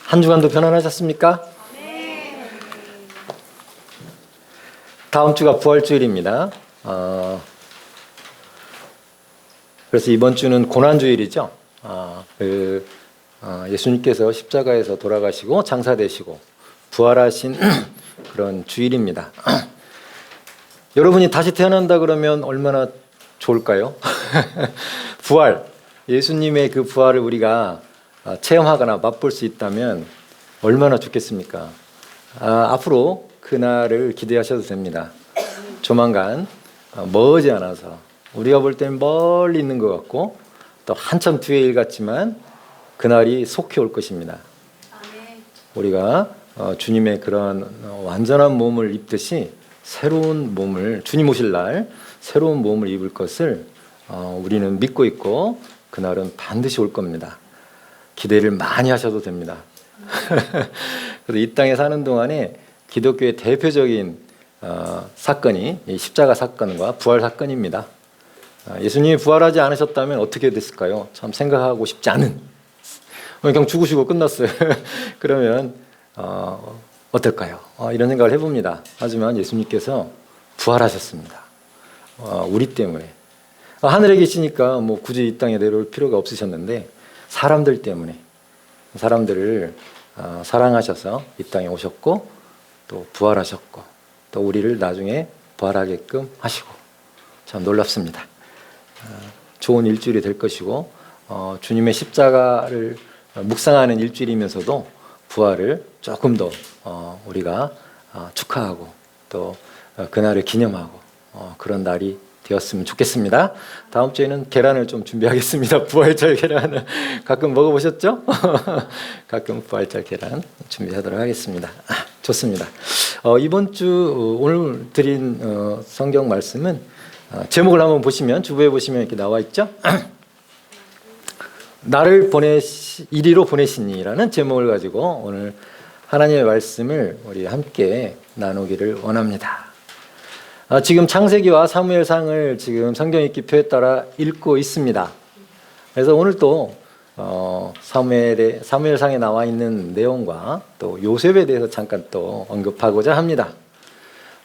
한 주간도 편안하셨습니까? 네. 다음 주가 부활주일입니다. 그래서 이번 주는 고난주일이죠. 예수님께서 십자가에서 돌아가시고 장사되시고 부활하신 그런 주일입니다. 여러분이 다시 태어난다 그러면 얼마나 좋을까요? 부활, 예수님의 그 부활을 우리가 체험하거나 맛볼 수 있다면 얼마나 좋겠습니까? 앞으로 그날을 기대하셔도 됩니다. 조만간 머지 않아서 우리가 볼 때는 멀리 있는 것 같고 또 한참 뒤의 일 같지만 그날이 속히 올 것입니다. 우리가 주님의 그런 완전한 몸을 입듯이 새로운 몸을, 주님 오실 날 새로운 몸을 입을 것을 우리는 믿고 있고 그날은 반드시 올 겁니다. 기대를 많이 하셔도 됩니다. 그래서 이 땅에 사는 동안에 기독교의 대표적인 사건이 이 십자가 사건과 부활 사건입니다. 예수님이 부활하지 않으셨다면 어떻게 됐을까요? 참 생각하고 싶지 않은. 그냥 죽으시고 끝났어요. 그러면 어떨까요? 이런 생각을 해봅니다. 하지만 예수님께서 부활하셨습니다. 우리 때문에. 하늘에 계시니까 뭐 굳이 이 땅에 내려올 필요가 없으셨는데 사람들 때문에 사람들을 사랑하셔서 이 땅에 오셨고 또 부활하셨고 또 우리를 나중에 부활하게끔 하시고 참 놀랍습니다. 좋은 일주일이 될 것이고 주님의 십자가를 묵상하는 일주일이면서도 부활을 조금 더 우리가 축하하고 또 그날을 기념하고 그런 날이 되었으면 좋겠습니다. 다음 주에는 계란을 좀 준비하겠습니다. 부활절 계란을 가끔 먹어보셨죠? 가끔 부활절 계란 준비하도록 하겠습니다. 좋습니다. 이번 주 오늘 드린 성경 말씀은 제목을 한번 보시면 주부에 보시면 이렇게 나와 있죠? 나를 이리로 보내시니라는 제목을 가지고 오늘 하나님의 말씀을 우리 함께 나누기를 원합니다. 지금 창세기와 사무엘상을 지금 성경 읽기 표에 따라 읽고 있습니다. 그래서 오늘 또 사무엘상에 나와 있는 내용과 또 요셉에 대해서 잠깐 또 언급하고자 합니다.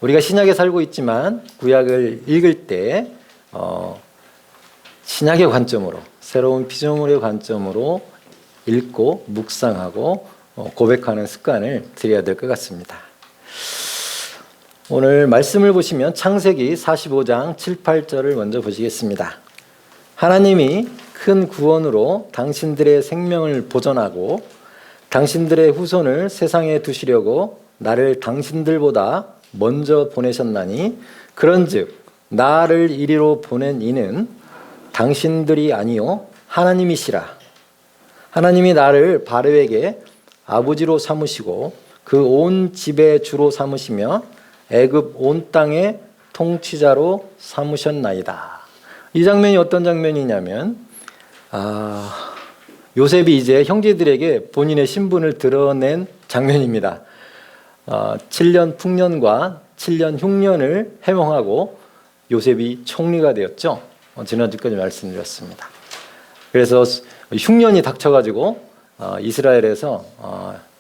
우리가 신약에 살고 있지만 구약을 읽을 때 신약의 관점으로 새로운 피조물의 관점으로 읽고 묵상하고 고백하는 습관을 들여야 될 것 같습니다. 오늘 말씀을 보시면 창세기 45장 7, 8절을 먼저 보시겠습니다. 하나님이 큰 구원으로 당신들의 생명을 보존하고 당신들의 후손을 세상에 두시려고 나를 당신들보다 먼저 보내셨나니 그런즉 나를 이리로 보낸 이는 당신들이 아니요 하나님이시라. 하나님이 나를 바로에게 아버지로 삼으시고 그 온 집의 주로 삼으시며 애굽 온 땅의 통치자로 삼으셨나이다. 이 장면이 어떤 장면이냐면 요셉이 이제 형제들에게 본인의 신분을 드러낸 장면입니다. 7년 풍년과 7년 흉년을 해몽하고 요셉이 총리가 되었죠. 지난주까지 말씀드렸습니다. 그래서 흉년이 닥쳐가지고 이스라엘에서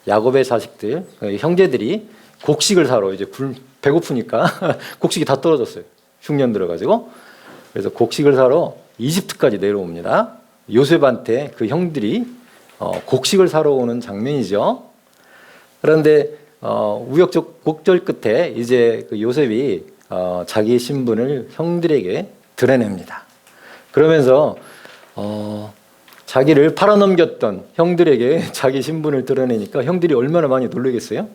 야곱의 자식들 형제들이 곡식을 사러 이제 배고프니까 곡식이 다 떨어졌어요. 흉년 들어가지고 그래서 곡식을 사러 이집트까지 내려옵니다. 요셉한테 그 형들이 곡식을 사러 오는 장면이죠. 그런데 우여곡절 곡절 끝에 이제 그 요셉이 자기의 신분을 형들에게 드러냅니다. 그러면서 자기를 팔아넘겼던 형들에게 자기 신분을 드러내니까 형들이 얼마나 많이 놀라겠어요?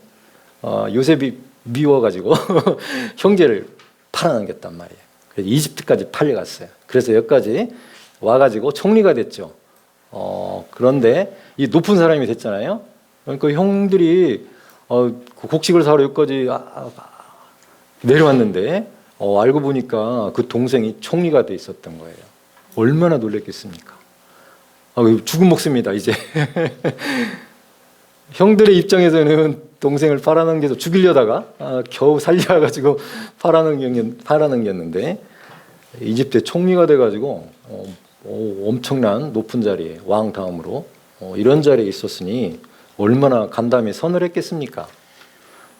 요셉이 미워가지고 형제를 팔아넘겼단 말이에요. 그래서 이집트까지 팔려갔어요. 그래서 여기까지 와가지고 총리가 됐죠. 그런데 이 높은 사람이 됐잖아요. 그러니까 형들이 곡식을 사러 여기까지 내려왔는데 알고 보니까 그 동생이 총리가 돼 있었던 거예요. 얼마나 놀랬겠습니까? 죽은 목숨이다 이제. 형들의 입장에서는 동생을 팔아넘겨서 죽이려다가 겨우 살려가지고 팔아넘겼는데 이집트의 총리가 돼가지고 엄청난 높은 자리에 왕 다음으로 이런 자리에 있었으니 얼마나 간담이 선을 했겠습니까?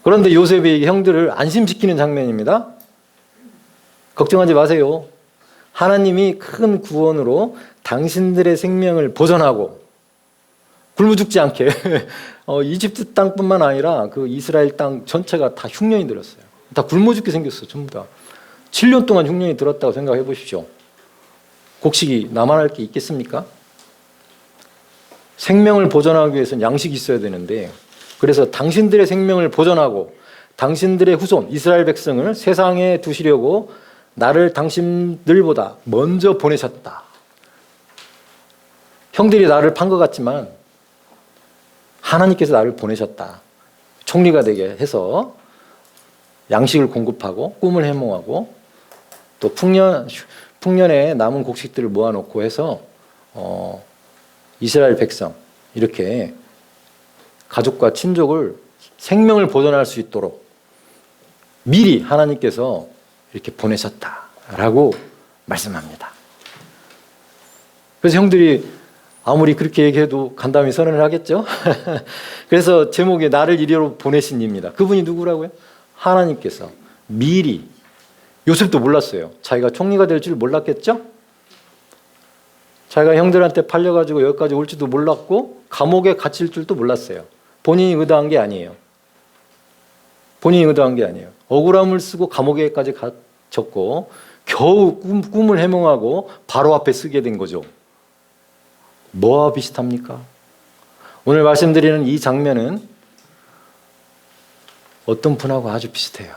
그런데 요셉이 형들을 안심시키는 장면입니다. 걱정하지 마세요. 하나님이 큰 구원으로 당신들의 생명을 보존하고 굶어 죽지 않게 이집트 땅뿐만 아니라 그 이스라엘 땅 전체가 다 흉년이 들었어요. 다 굶어 죽게 생겼어요. 전부 다. 7년 동안 흉년이 들었다고 생각해 보십시오. 곡식이 남아날 게 있겠습니까? 생명을 보존하기 위해서는 양식이 있어야 되는데, 그래서 당신들의 생명을 보존하고 당신들의 후손 이스라엘 백성을 세상에 두시려고 나를 당신들보다 먼저 보내셨다. 형들이 나를 판 것 같지만 하나님께서 나를 보내셨다. 총리가 되게 해서 양식을 공급하고 꿈을 해몽하고 또 풍년에 남은 곡식들을 모아놓고 해서 이스라엘 백성 이렇게 가족과 친족을 생명을 보존할 수 있도록 미리 하나님께서 이렇게 보내셨다라고 말씀합니다. 그래서 형들이 아무리 그렇게 얘기해도 간담이 선언을 하겠죠. 그래서 제목에 나를 이리로 보내신 이입니다. 그분이 누구라고요? 하나님께서 미리. 요셉도 몰랐어요. 자기가 총리가 될 줄 몰랐겠죠? 자기가 형들한테 팔려가지고 여기까지 올지도 몰랐고 감옥에 갇힐 줄도 몰랐어요. 본인이 의도한 게 아니에요. 본인이 의도한 게 아니에요. 억울함을 쓰고 감옥에까지 갇혔고 겨우 꿈을 해몽하고 바로 앞에 쓰게 된 거죠. 뭐와 비슷합니까? 오늘 말씀드리는 이 장면은 어떤 분하고 아주 비슷해요.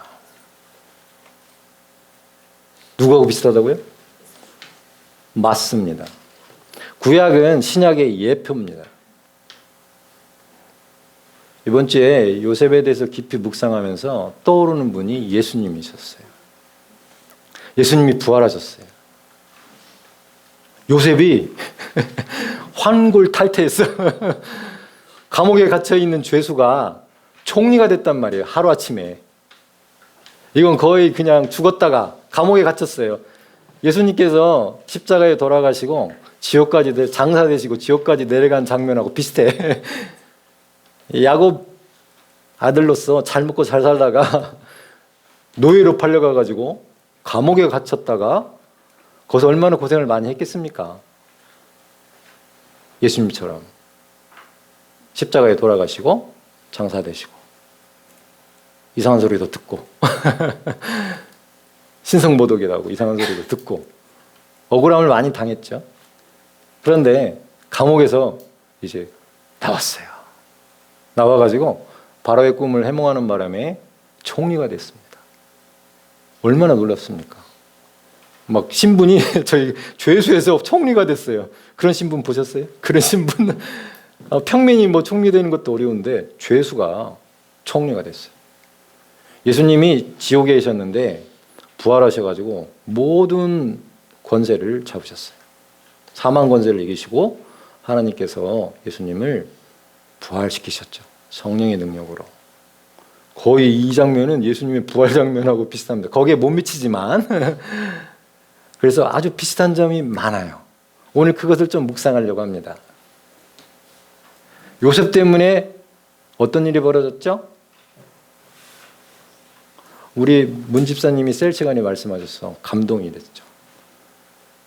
누구하고 비슷하다고요? 맞습니다. 구약은 신약의 예표입니다. 이번 주에 요셉에 대해서 깊이 묵상하면서 떠오르는 분이 예수님이셨어요. 예수님이 부활하셨어요. 요셉이 환골탈태했어. 감옥에 갇혀있는 죄수가 총리가 됐단 말이에요. 하루아침에. 이건 거의 그냥 죽었다가 감옥에 갇혔어요. 예수님께서 십자가에 돌아가시고 지옥까지 장사되시고 지옥까지 내려간 장면하고 비슷해. 야곱 아들로서 잘 먹고 잘 살다가 노예로 팔려가가지고 감옥에 갇혔다가 거기서 얼마나 고생을 많이 했겠습니까? 예수님처럼 십자가에 돌아가시고 장사되시고 이상한 소리도 듣고 신성모독이라고 이상한 소리도 듣고 억울함을 많이 당했죠. 그런데 감옥에서 이제 나왔어요. 나와가지고 바로의 꿈을 해몽하는 바람에 총리가 됐습니다. 얼마나 놀랍습니까? 막 신분이 저희 죄수에서 총리가 됐어요. 그런 신분 보셨어요? 그런 신분 평민이 뭐 총리 되는 것도 어려운데 죄수가 총리가 됐어요. 예수님이 지옥에 계셨는데 부활하셔가지고 모든 권세를 잡으셨어요. 사망 권세를 이기시고 하나님께서 예수님을 부활시키셨죠. 성령의 능력으로. 거의 이 장면은 예수님의 부활 장면하고 비슷합니다. 거기에 못 미치지만 그래서 아주 비슷한 점이 많아요. 오늘 그것을 좀 묵상하려고 합니다. 요셉 때문에 어떤 일이 벌어졌죠? 우리 문 집사님이 셀 시간에 말씀하셔서 감동이 됐죠.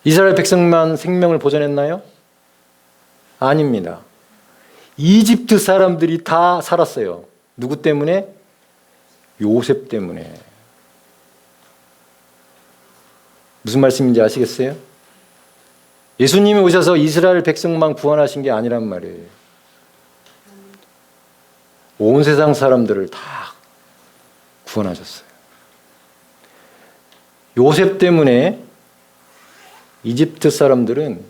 이스라엘 백성만 생명을 보존했나요? 아닙니다. 이집트 사람들이 다 살았어요. 누구 때문에? 요셉 때문에. 무슨 말씀인지 아시겠어요? 예수님이 오셔서 이스라엘 백성만 구원하신 게 아니란 말이에요. 온 세상 사람들을 다 구원하셨어요. 요셉 때문에 이집트 사람들은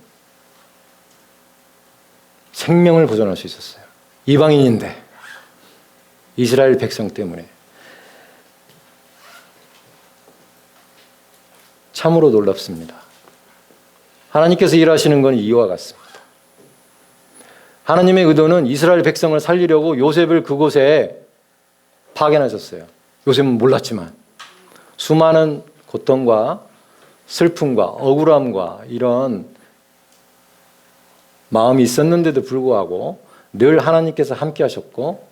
생명을 보존할 수 있었어요. 이방인인데 이스라엘 백성 때문에. 참으로 놀랍습니다. 하나님께서 일하시는 건 이와 같습니다. 하나님의 의도는 이스라엘 백성을 살리려고 요셉을 그곳에 파견하셨어요. 요셉은 몰랐지만 수많은 고통과 슬픔과 억울함과 이런 마음이 있었는데도 불구하고 늘 하나님께서 함께 하셨고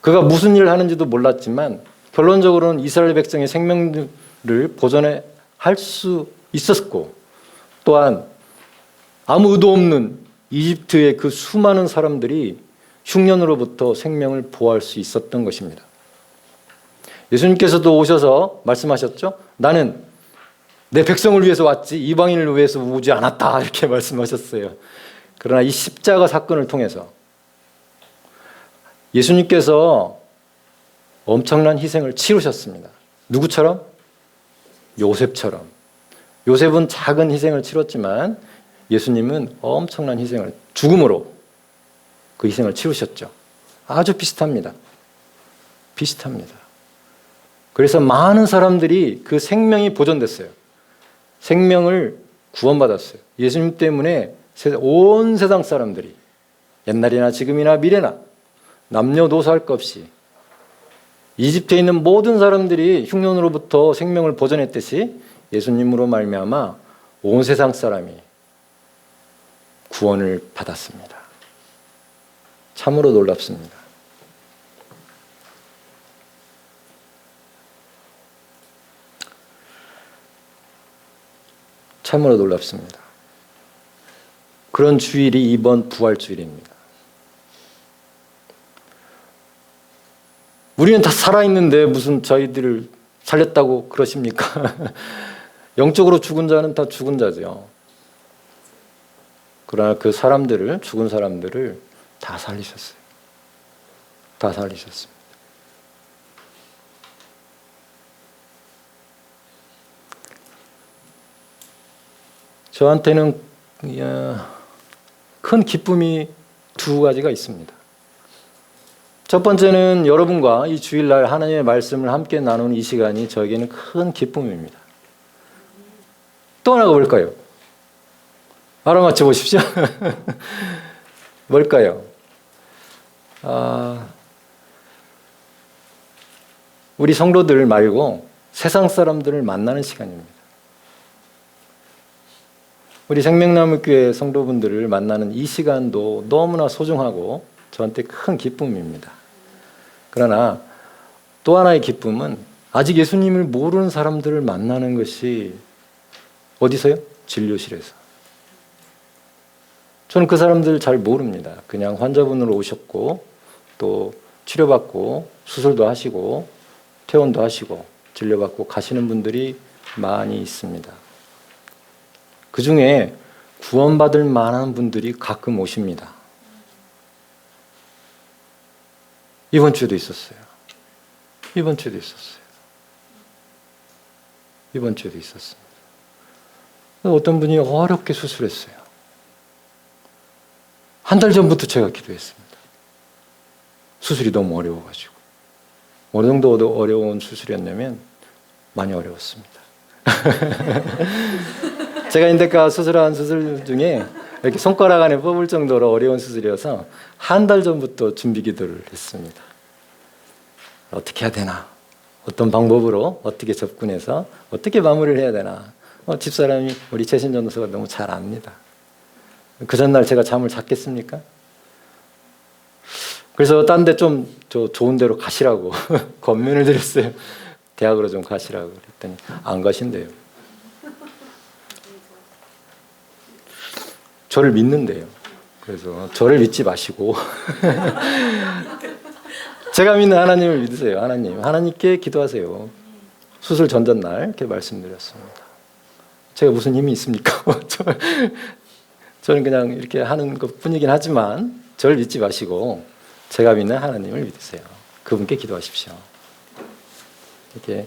그가 무슨 일을 하는지도 몰랐지만 결론적으로는 이스라엘 백성의 생명을 보존해 할 수 있었고 또한 아무 의도 없는 이집트의 그 수많은 사람들이 흉년으로부터 생명을 보호할 수 있었던 것입니다. 예수님께서도 오셔서 말씀하셨죠. 나는 내 백성을 위해서 왔지 이방인을 위해서 오지 않았다 이렇게 말씀하셨어요. 그러나 이 십자가 사건을 통해서 예수님께서 엄청난 희생을 치르셨습니다. 누구처럼? 요셉처럼. 요셉은 작은 희생을 치렀지만 예수님은 엄청난 희생을 죽음으로 그 희생을 치르셨죠. 아주 비슷합니다. 비슷합니다. 그래서 많은 사람들이 그 생명이 보존됐어요. 생명을 구원받았어요. 예수님 때문에 온 세상 사람들이 옛날이나 지금이나 미래나 남녀노소 할 것 없이 이집트에 있는 모든 사람들이 흉년으로부터 생명을 보존했듯이 예수님으로 말미암아 온 세상 사람이 구원을 받았습니다. 참으로 놀랍습니다. 참으로 놀랍습니다. 그런 주일이 이번 부활주일입니다. 우리는 다 살아있는데 무슨 저희들을 살렸다고 그러십니까? 영적으로 죽은 자는 다 죽은 자죠. 그러나 그 사람들을, 죽은 사람들을 다 살리셨어요. 다 살리셨습니다. 저한테는 큰 기쁨이 두 가지가 있습니다. 첫 번째는 여러분과 이 주일날 하나님의 말씀을 함께 나누는 이 시간이 저에게는 큰 기쁨입니다. 또 하나가 뭘까요? 알아맞혀 보십시오. 뭘까요? 우리 성도들 말고 세상 사람들을 만나는 시간입니다. 우리 생명나무교회 성도분들을 만나는 이 시간도 너무나 소중하고 저한테 큰 기쁨입니다. 그러나 또 하나의 기쁨은 아직 예수님을 모르는 사람들을 만나는 것이 어디서요? 진료실에서. 저는 그 사람들 잘 모릅니다. 그냥 환자분으로 오셨고 또 치료받고 수술도 하시고 퇴원도 하시고 진료받고 가시는 분들이 많이 있습니다. 그 중에 구원받을 만한 분들이 가끔 오십니다. 이번 주에도 있었어요. 이번 주에도 있었어요. 이번 주에도 있었습니다. 어떤 분이 어렵게 수술했어요. 한 달 전부터 제가 기도했습니다. 수술이 너무 어려워가지고. 어느 정도 어려운 수술이었냐면 많이 어려웠습니다. 제가 인대가 수술한 수술 중에 이렇게 손가락 안에 뽑을 정도로 어려운 수술이어서 한 달 전부터 준비 기도를 했습니다. 어떻게 해야 되나? 어떤 방법으로 어떻게 접근해서 어떻게 마무리를 해야 되나? 집사람이 우리 최신 전도사가 너무 잘 압니다. 그 전날 제가 잠을 잤겠습니까? 그래서 딴 데 좀 좋은 데로 가시라고 권면을 드렸어요. 대학으로 좀 가시라고 그랬더니 안 가신대요. 저를 믿는데요. 그래서 저를 믿지 마시고 제가 믿는 하나님을 믿으세요. 하나님께 기도하세요. 수술 전날 이렇게 말씀드렸습니다. 제가 무슨 힘이 있습니까? 저는 그냥 이렇게 하는 것뿐이긴 하지만 저를 믿지 마시고 제가 믿는 하나님을 믿으세요. 그분께 기도하십시오. 이렇게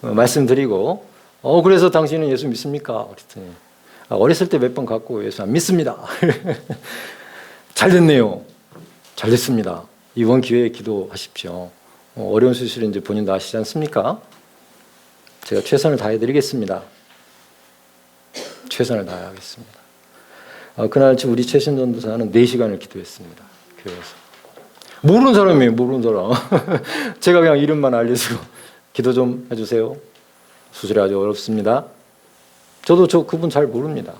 말씀드리고 그래서 당신은 예수 믿습니까? 그랬더니 어렸을 때 몇 번 갖고 예수 안 믿습니다. 잘 됐네요. 잘 됐습니다. 이번 기회에 기도하십시오. 어려운 수술인지 본인도 아시지 않습니까? 제가 최선을 다해드리겠습니다. 최선을 다하겠습니다. 그날 우리 최신 전도사는 4시간을 기도했습니다. 교회에서. 모르는 사람이에요. 모르는 사람. 제가 그냥 이름만 알려주고 기도 좀 해주세요. 수술이 아주 어렵습니다. 저도 그분 잘 모릅니다.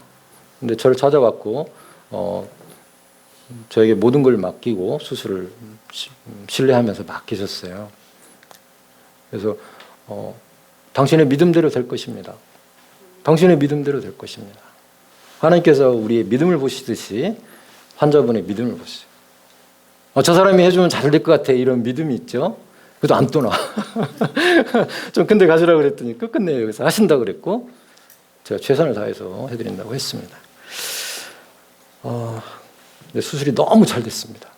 근데 저를 찾아왔고 저에게 모든 걸 맡기고 수술을 신뢰하면서 맡기셨어요. 그래서 당신의 믿음대로 될 것입니다. 당신의 믿음대로 될 것입니다. 하나님께서 우리의 믿음을 보시듯이 환자분의 믿음을 보시죠. 저 사람이 해주면 잘 될 것 같아, 이런 믿음이 있죠. 그래도 안 떠나. 좀 근데 가시라고 그랬더니 끝끝내 여기서 하신다고 그랬고, 제가 최선을 다해서 해드린다고 했습니다. 근데 수술이 너무 잘 됐습니다.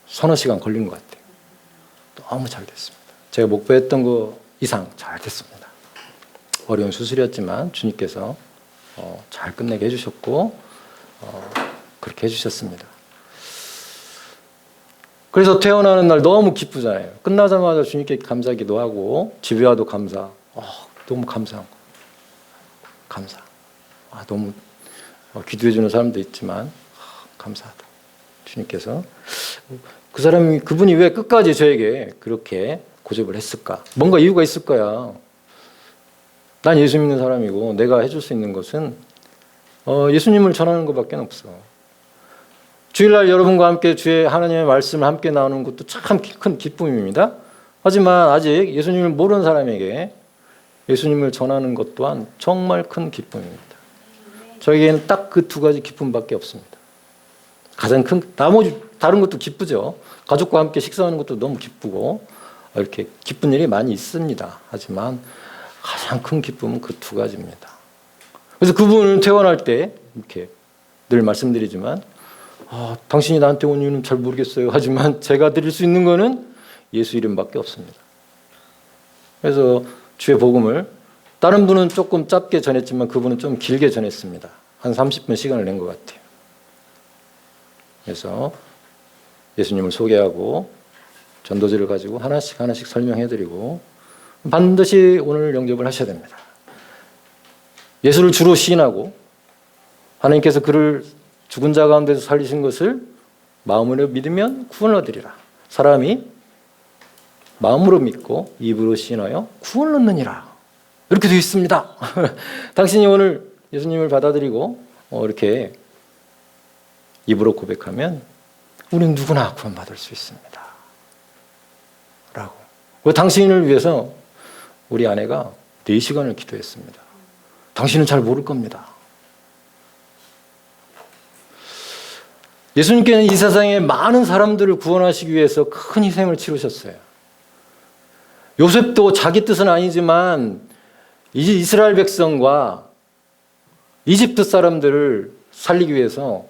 서너 시간 걸린 것 같아요. 너무 잘 됐습니다. 제가 목표했던 거 이상 잘 됐습니다. 어려운 수술이었지만 주님께서 잘 끝내게 해주셨고 그렇게 해주셨습니다. 그래서 퇴원하는 날 너무 기쁘잖아요. 끝나자마자 주님께 감사기도 하고 집에 와도 감사. 너무 감사한 거. 감사. 너무 기도해 주는 사람도 있지만 감사하다. 주님께서 그분이 왜 끝까지 저에게 그렇게 고집을 했을까? 뭔가 이유가 있을 거야. 난 예수 믿는 사람이고 내가 해줄 수 있는 것은 예수님을 전하는 것밖에 없어. 주일날 여러분과 함께 주의 하나님의 말씀을 함께 나누는 것도 참 큰 기쁨입니다. 하지만 아직 예수님을 모르는 사람에게 예수님을 전하는 것 또한 정말 큰 기쁨입니다. 저에게는 딱 그 두 가지 기쁨밖에 없습니다. 가장 큰, 나머지 다른 것도 기쁘죠. 가족과 함께 식사하는 것도 너무 기쁘고 이렇게 기쁜 일이 많이 있습니다. 하지만 가장 큰 기쁨은 그 두 가지입니다. 그래서 그분을 퇴원할 때 이렇게 늘 말씀드리지만 당신이 나한테 온 이유는 잘 모르겠어요. 하지만 제가 드릴 수 있는 거는 예수 이름밖에 없습니다. 그래서 주의 복음을 다른 분은 조금 짧게 전했지만 그분은 좀 길게 전했습니다. 한 30분 시간을 낸 것 같아요. 그래서 예수님을 소개하고 전도지를 가지고 하나씩 설명해드리고 반드시 오늘 영접을 하셔야 됩니다. 예수를 주로 시인하고 하나님께서 그를 죽은 자 가운데서 살리신 것을 마음으로 믿으면 구원을 얻으리라. 사람이 마음으로 믿고 입으로 시인하여 구원을 얻느니라. 이렇게 되어 있습니다. 당신이 오늘 예수님을 받아들이고 이렇게 입으로 고백하면 우리는 누구나 구원받을 수 있습니다. 라고. 당신을 위해서 우리 아내가 4시간을 기도했습니다. 당신은 잘 모를 겁니다. 예수님께는 이 세상에 많은 사람들을 구원하시기 위해서 큰 희생을 치르셨어요. 요셉도 자기 뜻은 아니지만 이스라엘 백성과 이집트 사람들을 살리기 위해서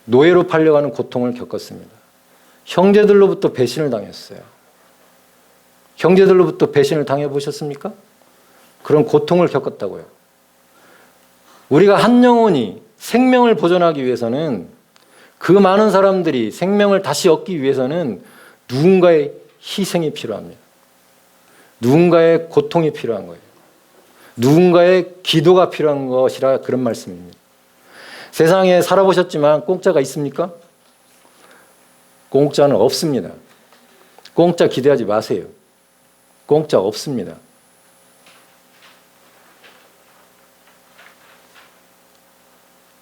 노예로 팔려가는 고통을 겪었습니다. 형제들로부터 배신을 당했어요. 형제들로부터 배신을 당해보셨습니까? 그런 고통을 겪었다고요. 우리가 한 영혼이 생명을 보존하기 위해서는 그 많은 사람들이 생명을 다시 얻기 위해서는 누군가의 희생이 필요합니다. 누군가의 고통이 필요한 거예요. 누군가의 기도가 필요한 것이라 그런 말씀입니다. 세상에 살아보셨지만 공짜가 있습니까? 공짜는 없습니다. 공짜 기대하지 마세요. 공짜 없습니다.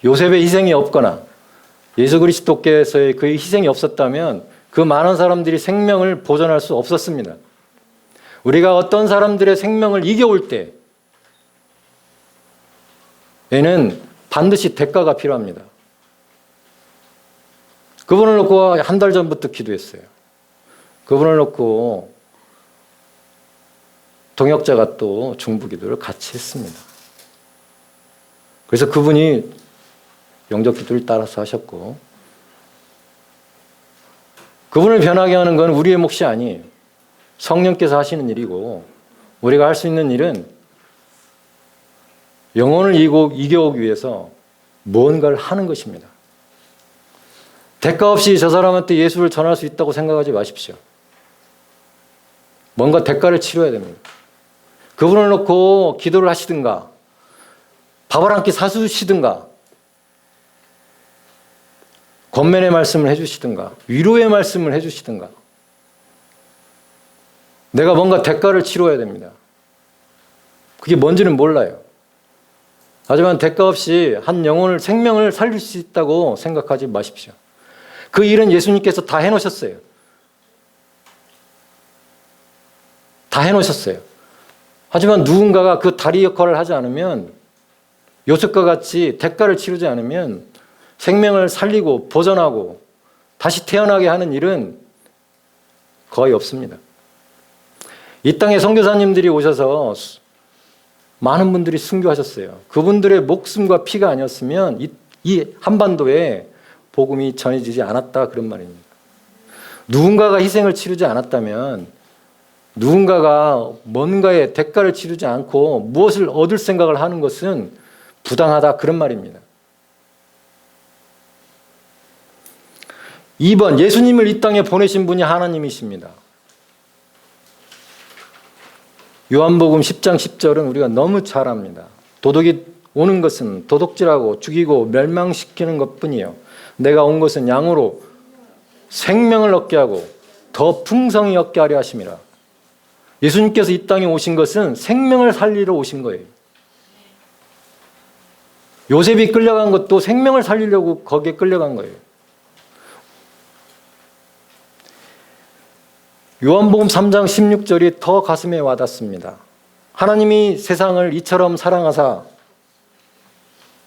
요셉의 희생이 없거나 예수 그리스도께서의 그 희생이 없었다면 그 많은 사람들이 생명을 보존할 수 없었습니다. 우리가 어떤 사람들의 생명을 이겨올 때에는 반드시 대가가 필요합니다. 그분을 놓고 한 달 전부터 기도했어요. 그분을 놓고 동역자가 또 중보기도를 같이 했습니다. 그래서 그분이 영접기도를 따라서 하셨고 그분을 변하게 하는 건 우리의 몫이 아니에요. 성령께서 하시는 일이고 우리가 할 수 있는 일은 영혼을 이겨오기 위해서 무언가를 하는 것입니다. 대가 없이 저 사람한테 예수를 전할 수 있다고 생각하지 마십시오. 뭔가 대가를 치러야 됩니다. 그분을 놓고 기도를 하시든가 밥을 한 끼 사주시든가 권면의 말씀을 해주시든가 위로의 말씀을 해주시든가 내가 뭔가 대가를 치러야 됩니다. 그게 뭔지는 몰라요. 하지만 대가 없이 한 영혼을 생명을 살릴 수 있다고 생각하지 마십시오. 그 일은 예수님께서 다 해놓으셨어요. 다 해놓으셨어요. 하지만 누군가가 그 다리 역할을 하지 않으면, 요셉과 같이 대가를 치르지 않으면 생명을 살리고 보존하고 다시 태어나게 하는 일은 거의 없습니다. 이 땅에 선교사님들이 오셔서 많은 분들이 순교하셨어요. 그분들의 목숨과 피가 아니었으면 이 한반도에 복음이 전해지지 않았다, 그런 말입니다. 누군가가 희생을 치르지 않았다면, 누군가가 뭔가의 대가를 치르지 않고 무엇을 얻을 생각을 하는 것은 부당하다, 그런 말입니다. 2번, 예수님을 이 땅에 보내신 분이 하나님이십니다. 요한복음 10장 10절은 우리가 너무 잘 압니다. 도둑이 오는 것은 도둑질하고 죽이고 멸망시키는 것뿐이요, 내가 온 것은 양으로 생명을 얻게 하고 더 풍성히 얻게 하려 하심이라. 예수님께서 이 땅에 오신 것은 생명을 살리러 오신 거예요. 요셉이 끌려간 것도 생명을 살리려고 거기에 끌려간 거예요. 요한복음 3장 16절이 더 가슴에 와닿습니다. 하나님이 세상을 이처럼 사랑하사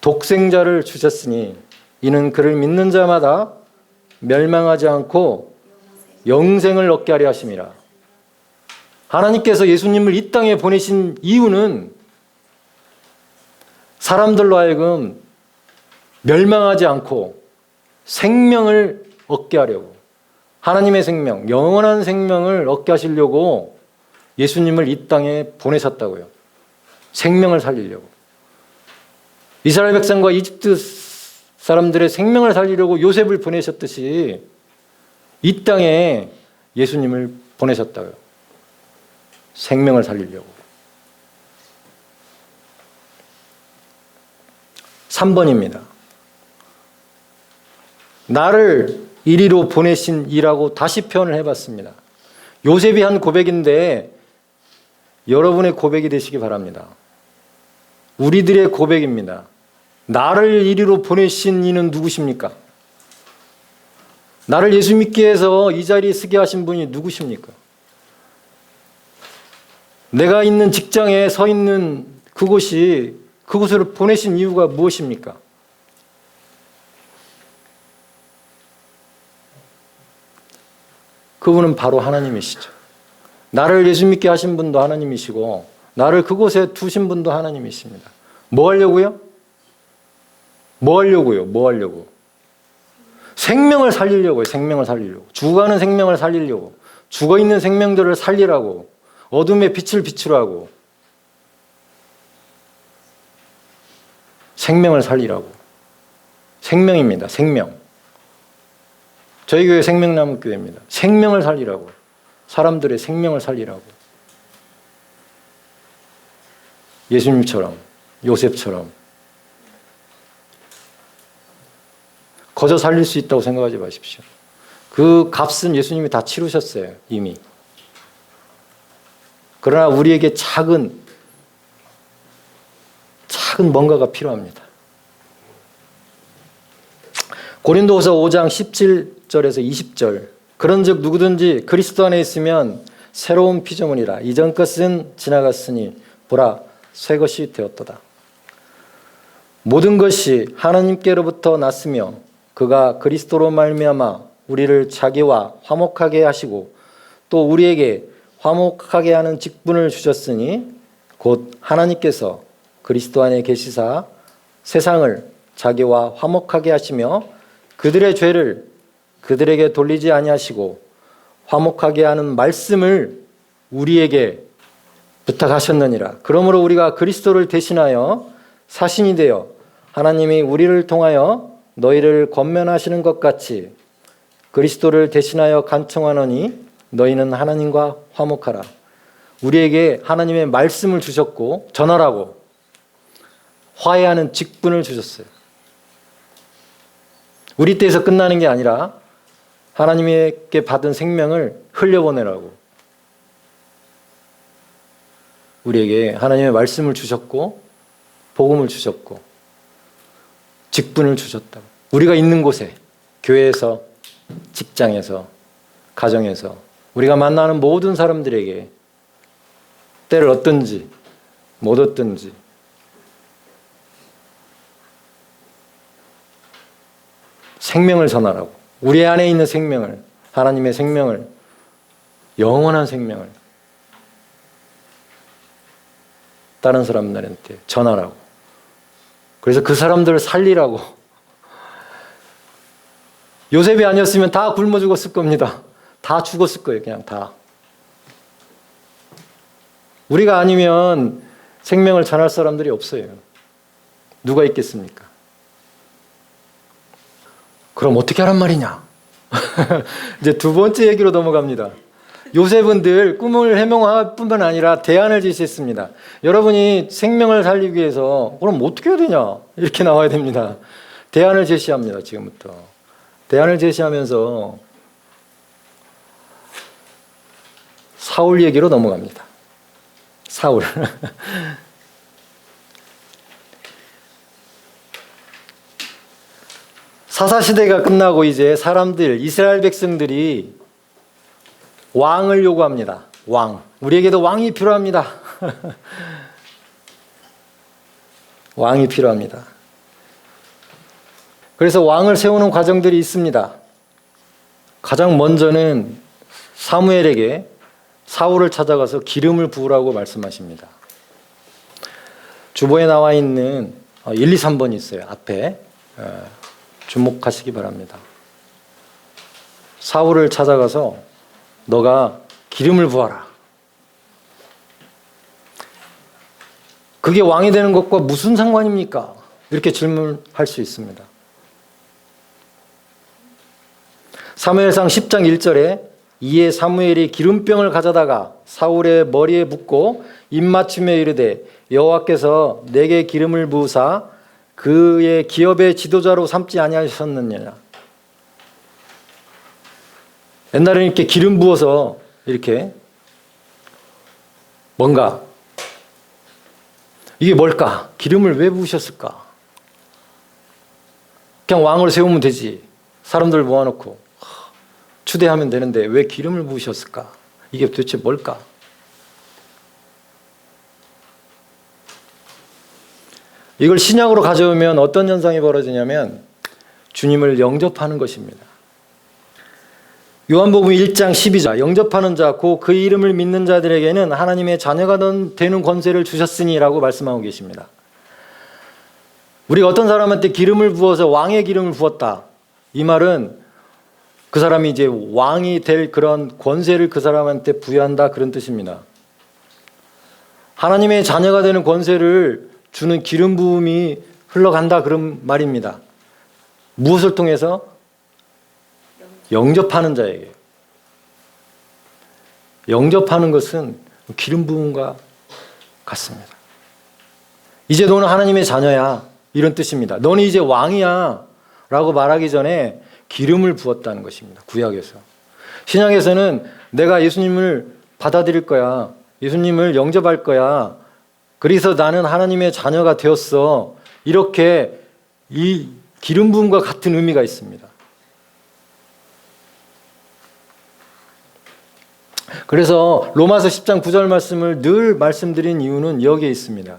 독생자를 주셨으니 이는 그를 믿는 자마다 멸망하지 않고 영생을 얻게 하려 하심이라. 하나님께서 예수님을 이 땅에 보내신 이유는 사람들로 하여금 멸망하지 않고 생명을 얻게 하려고, 하나님의 생명, 영원한 생명을 얻게 하시려고 예수님을 이 땅에 보내셨다고요. 생명을 살리려고. 이스라엘 백성과 이집트 사람들의 생명을 살리려고 요셉을 보내셨듯이 이 땅에 예수님을 보내셨다고요. 생명을 살리려고. 3번입니다. 나를 이리로 보내신 이라고 다시 표현을 해봤습니다. 요셉이 한 고백인데 여러분의 고백이 되시기 바랍니다. 우리들의 고백입니다. 나를 이리로 보내신 이는 누구십니까? 나를 예수 믿게 해서 이 자리에 서게 하신 분이 누구십니까? 내가 있는 직장에 서 있는 그곳으로 보내신 이유가 무엇입니까? 그분은 바로 하나님이시죠. 나를 예수 믿게 하신 분도 하나님이시고 나를 그곳에 두신 분도 하나님이십니다. 뭐 하려고요? 뭐 하려고? 생명을 살리려고요. 생명을 살리려고. 죽어가는 생명을 살리려고. 죽어있는 생명들을 살리라고. 어둠의 빛을 비추라고. 생명을 살리라고. 생명입니다. 생명. 저희 교회 생명나무 교회입니다. 생명을 살리라고. 사람들의 생명을 살리라고. 예수님처럼, 요셉처럼. 거저 살릴 수 있다고 생각하지 마십시오. 그 값은 예수님이 다 치르셨어요, 이미. 그러나 우리에게 작은 뭔가가 필요합니다. 고린도후서 5장 17절에서 20절. 그런즉 누구든지 그리스도 안에 있으면 새로운 피조물이라. 이전 것은 지나갔으니 보라 새 것이 되었도다. 모든 것이 하나님께로부터 났으며 그가 그리스도로 말미암아 우리를 자기와 화목하게 하시고 또 우리에게 화목하게 하는 직분을 주셨으니 곧 하나님께서 그리스도 안에 계시사 세상을 자기와 화목하게 하시며 그들의 죄를 그들에게 돌리지 아니하시고 화목하게 하는 말씀을 우리에게 부탁하셨느니라. 그러므로 우리가 그리스도를 대신하여 사신이 되어 하나님이 우리를 통하여 너희를 권면하시는 것 같이 그리스도를 대신하여 간청하노니 너희는 하나님과 화목하라. 우리에게 하나님의 말씀을 주셨고 전하라고 화해하는 직분을 주셨어요. 우리 때에서 끝나는 게 아니라 하나님께 받은 생명을 흘려보내라고 우리에게 하나님의 말씀을 주셨고 복음을 주셨고 직분을 주셨다고. 우리가 있는 곳에, 교회에서, 직장에서, 가정에서 우리가 만나는 모든 사람들에게 때를 얻든지 못 얻든지 생명을 전하라고. 우리 안에 있는 생명을, 하나님의 생명을, 영원한 생명을 다른 사람들한테 전하라고. 그래서 그 사람들을 살리라고. 요셉이 아니었으면 다 굶어 죽었을 겁니다. 다 죽었을 거예요. 그냥 다. 우리가 아니면 생명을 전할 사람들이 없어요. 누가 있겠습니까? 그럼 어떻게 하란 말이냐? 이제 두 번째 얘기로 넘어갑니다. 요셉은 늘 꿈을 해몽할 뿐만 아니라 대안을 제시했습니다. 여러분이 생명을 살리기 위해서 그럼 어떻게 해야 되냐? 이렇게 나와야 됩니다. 대안을 제시합니다. 지금부터. 대안을 제시하면서 사울 얘기로 넘어갑니다. 사울. 사사시대가 끝나고 이제 사람들, 이스라엘 백성들이 왕을 요구합니다. 왕. 우리에게도 왕이 필요합니다. 왕이 필요합니다. 그래서 왕을 세우는 과정들이 있습니다. 가장 먼저는 사무엘에게 사울을 찾아가서 기름을 부으라고 말씀하십니다. 주보에 나와 있는 1, 2, 3번이 있어요. 앞에 주목하시기 바랍니다. 사울을 찾아가서 너가 기름을 부어라. 그게 왕이 되는 것과 무슨 상관입니까? 이렇게 질문할 수 있습니다. 사무엘상 10장 1절에 이에 사무엘이 기름병을 가져다가 사울의 머리에 붓고 입맞춤에 이르되 여호와께서 내게 기름을 부으사 그의 기업의 지도자로 삼지 아니하셨느냐. 옛날에는 이렇게 기름 부어서 이렇게 뭔가 이게 뭘까? 기름을 왜 부으셨을까? 그냥 왕을 세우면 되지. 사람들 모아놓고 추대하면 되는데 왜 기름을 부으셨을까? 이게 도대체 뭘까? 이걸 신약으로 가져오면 어떤 현상이 벌어지냐면 주님을 영접하는 것입니다. 요한복음 1장 12절 영접하는 자 곧 그 이름을 믿는 자들에게는 하나님의 자녀가 되는 권세를 주셨으니 라고 말씀하고 계십니다. 우리가 어떤 사람한테 기름을 부어서 왕의 기름을 부었다. 이 말은 그 사람이 이제 왕이 될 그런 권세를 그 사람한테 부여한다 그런 뜻입니다. 하나님의 자녀가 되는 권세를 주는 기름 부음이 흘러간다 그런 말입니다. 무엇을 통해서? 영접하는 자에게. 영접하는 것은 기름 부음과 같습니다. 이제 너는 하나님의 자녀야 이런 뜻입니다. 너는 이제 왕이야 라고 말하기 전에 기름을 부었다는 것입니다. 구약에서. 신약에서는 내가 예수님을 받아들일 거야. 예수님을 영접할 거야. 그래서 나는 하나님의 자녀가 되었어. 이렇게 이 기름 부음과 같은 의미가 있습니다. 그래서 로마서 10장 9절 말씀을 늘 말씀드린 이유는 여기에 있습니다.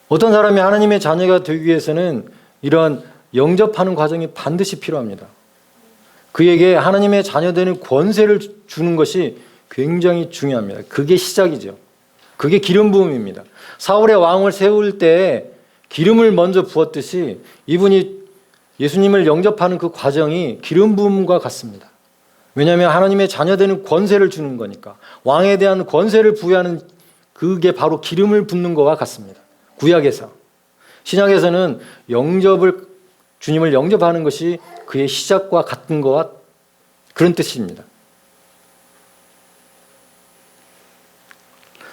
어떤 사람이 하나님의 자녀가 되기 위해서는 이런 영접하는 과정이 반드시 필요합니다. 그에게 하나님의 자녀 되는 권세를 주는 것이 굉장히 중요합니다. 그게 시작이죠. 그게 기름 부음입니다. 사울의 왕을 세울 때 기름을 먼저 부었듯이 이분이 예수님을 영접하는 그 과정이 기름 부음과 같습니다. 왜냐하면 하나님의 자녀 되는 권세를 주는 거니까. 왕에 대한 권세를 부여하는 그게 바로 기름을 붓는 것과 같습니다. 구약에서. 신약에서는 주님을 영접하는 것이 그의 시작과 같은 것과 그런 뜻입니다.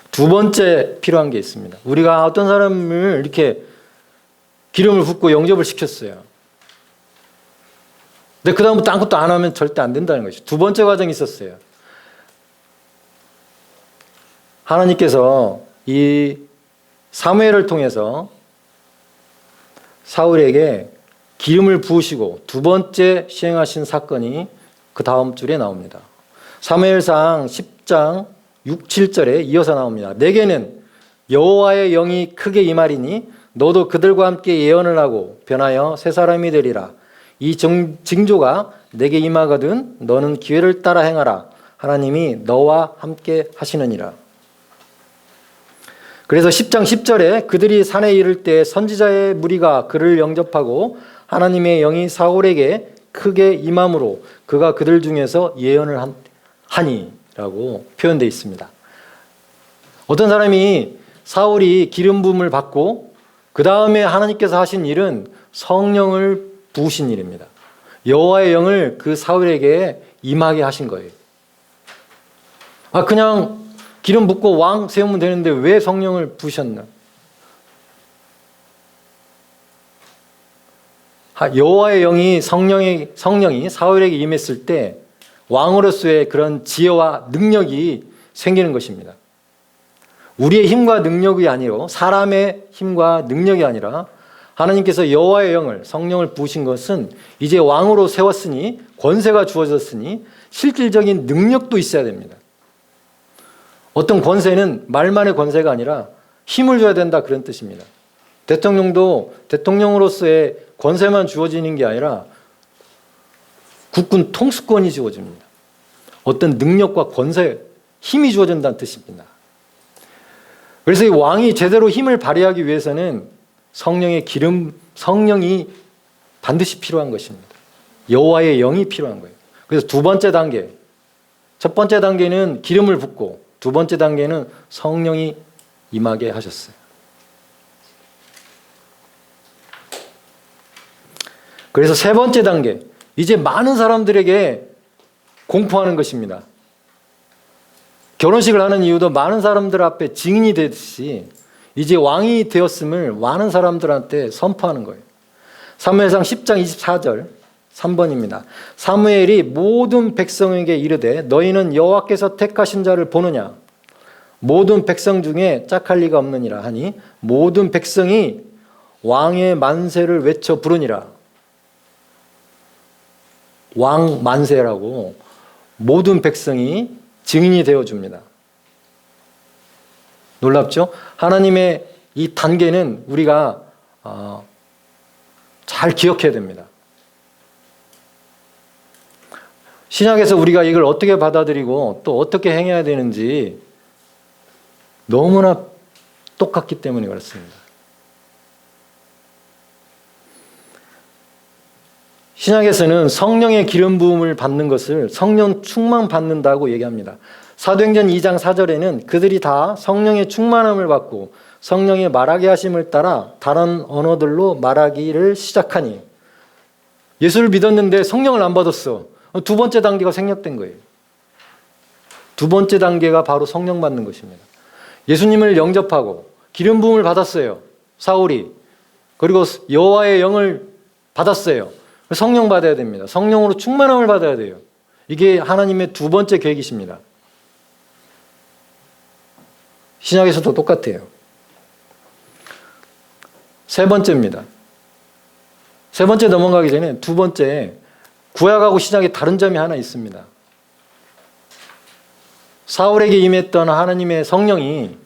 두 번째 필요한 게 있습니다. 우리가 어떤 사람을 이렇게 기름을 붓고 영접을 시켰어요. 근데 그 다음부터 아무것도 안 하면 절대 안 된다는 것이죠. 두 번째 과정이 있었어요. 하나님께서 이 사무엘을 통해서 사울에게 기름을 부으시고 두 번째 시행하신 사건이 그 다음 줄에 나옵니다. 사무엘상 10장 6, 7절에 이어서 나옵니다. 내게는 여호와의 영이 크게 임하리니 너도 그들과 함께 예언을 하고 변하여 새 사람이 되리라. 이 징조가 내게 임하거든 너는 기회를 따라 행하라. 하나님이 너와 함께 하시느니라. 그래서 10장 10절에 그들이 산에 이를 때 선지자의 무리가 그를 영접하고 하나님의 영이 사울에게 크게 임함으로 그가 그들 중에서 예언을 하니라고 표현되어 있습니다. 어떤 사람이 사울이 기름 부음을 받고 그 다음에 하나님께서 하신 일은 성령을 부으신 일입니다. 여호와의 영을 그 사울에게 임하게 하신 거예요. 그냥 기름 붓고 왕 세우면 되는데 왜 성령을 부으셨나? 여호와의 영이 성령이 사울에게 임했을 때 왕으로서의 그런 지혜와 능력이 생기는 것입니다. 우리의 힘과 능력이 아니라 사람의 힘과 능력이 아니라 하나님께서 여호와의 영을 성령을 부으신 것은 이제 왕으로 세웠으니 권세가 주어졌으니 실질적인 능력도 있어야 됩니다. 어떤 권세는 말만의 권세가 아니라 힘을 줘야 된다 그런 뜻입니다. 대통령도 대통령으로서의 권세만 주어지는 게 아니라 국군 통수권이 주어집니다. 어떤 능력과 권세, 힘이 주어진다는 뜻입니다. 그래서 이 왕이 제대로 힘을 발휘하기 위해서는 성령의 기름, 성령이 반드시 필요한 것입니다. 여호와의 영이 필요한 거예요. 그래서 두 번째 단계, 첫 번째 단계는 기름을 붓고 두 번째 단계는 성령이 임하게 하셨어요. 그래서 세 번째 단계, 이제 많은 사람들에게 공포하는 것입니다. 결혼식을 하는 이유도 많은 사람들 앞에 증인이 되듯이 이제 왕이 되었음을 많은 사람들한테 선포하는 거예요. 사무엘상 10장 24절 3번입니다. 사무엘이 모든 백성에게 이르되 너희는 여호와께서 택하신 자를 보느냐? 모든 백성 중에 짝할 리가 없느니라 하니 모든 백성이 왕의 만세를 외쳐 부르니라. 왕 만세라고 모든 백성이 증인이 되어줍니다. 놀랍죠? 하나님의 이 단계는 우리가 잘 기억해야 됩니다. 신약에서 우리가 이걸 어떻게 받아들이고 또 어떻게 행해야 되는지 너무나 똑같기 때문에 그렇습니다. 신약에서는 성령의 기름 부음을 받는 것을 성령 충만 받는다고 얘기합니다. 사도행전 2장 4절에는 그들이 다 성령의 충만함을 받고 성령의 말하게 하심을 따라 다른 언어들로 말하기를 시작하니 예수를 믿었는데 성령을 안 받았어. 두 번째 단계가 생략된 거예요. 두 번째 단계가 바로 성령 받는 것입니다. 예수님을 영접하고 기름 부음을 받았어요. 사울이. 그리고 여호와의 영을 받았어요. 성령 받아야 됩니다. 성령으로 충만함을 받아야 돼요. 이게 하나님의 두 번째 계획이십니다. 신약에서도 똑같아요. 세 번째입니다. 세 번째 넘어가기 전에 두 번째, 구약하고 신약에 다른 점이 하나 있습니다. 사울에게 임했던 하나님의 성령이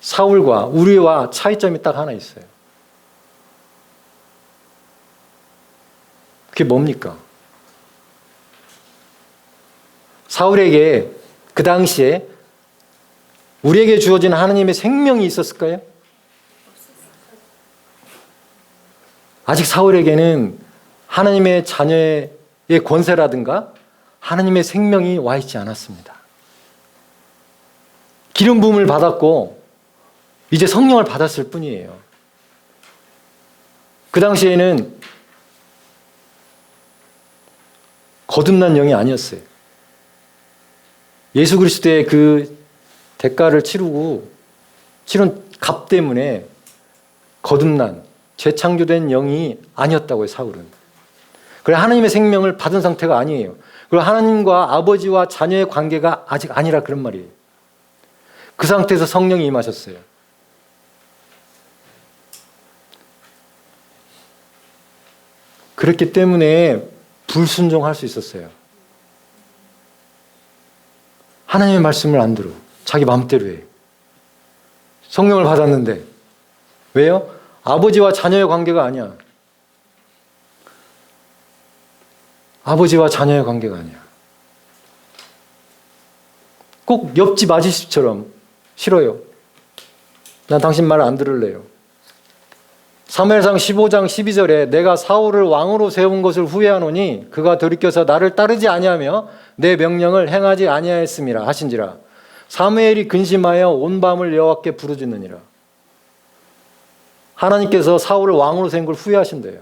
사울과 우리와 차이점이 딱 하나 있어요. 그게 뭡니까? 사울에게 그 당시에 우리에게 주어진 하나님의 생명이 있었을까요? 아직 사울에게는 하나님의 자녀의 권세라든가 하나님의 생명이 와 있지 않았습니다. 기름 부음을 받았고 이제 성령을 받았을 뿐이에요. 그 당시에는 거듭난 영이 아니었어요. 예수 그리스도의 그 대가를 치른 값 때문에 거듭난 재창조된 영이 아니었다고요. 사울은. 그래 하나님의 생명을 받은 상태가 아니에요. 그리고 하나님과 아버지와 자녀의 관계가 아직 아니라 그런 말이에요. 그 상태에서 성령이 임하셨어요. 그렇기 때문에 불순종할 수 있었어요. 하나님의 말씀을 안 들어. 자기 마음대로 해. 성령을 받았는데. 왜요? 아버지와 자녀의 관계가 아니야. 아버지와 자녀의 관계가 아니야. 꼭 옆집 아저씨처럼 싫어요. 난 당신 말 안 들을래요. 사무엘상 15장 12절에 내가 사울을 왕으로 세운 것을 후회하노니 그가 돌이켜서 나를 따르지 아니하며 내 명령을 행하지 아니하였음이라 하신지라. 사무엘이 근심하여 온 밤을 여호와께 부르짖느니라. 하나님께서 사울을 왕으로 세운 걸 후회하신대요.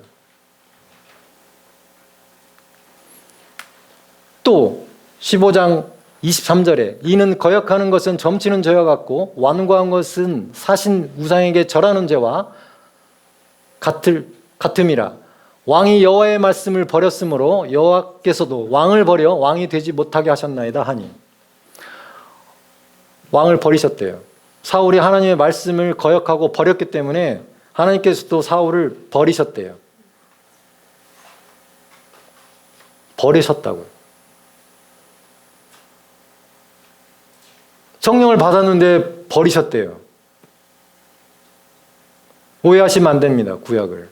또 15장 23절에 이는 거역하는 것은 점치는 죄와 같고 완고한 것은 사신 우상에게 절하는 죄와 같음이라. 왕이 여호와의 말씀을 버렸으므로 여호와께서도 왕을 버려 왕이 되지 못하게 하셨나이다 하니. 왕을 버리셨대요. 사울이 하나님의 말씀을 거역하고 버렸기 때문에 하나님께서도 사울을 버리셨대요. 버리셨다고요. 성령을 받았는데 버리셨대요. 오해하시면 안 됩니다. 구약을.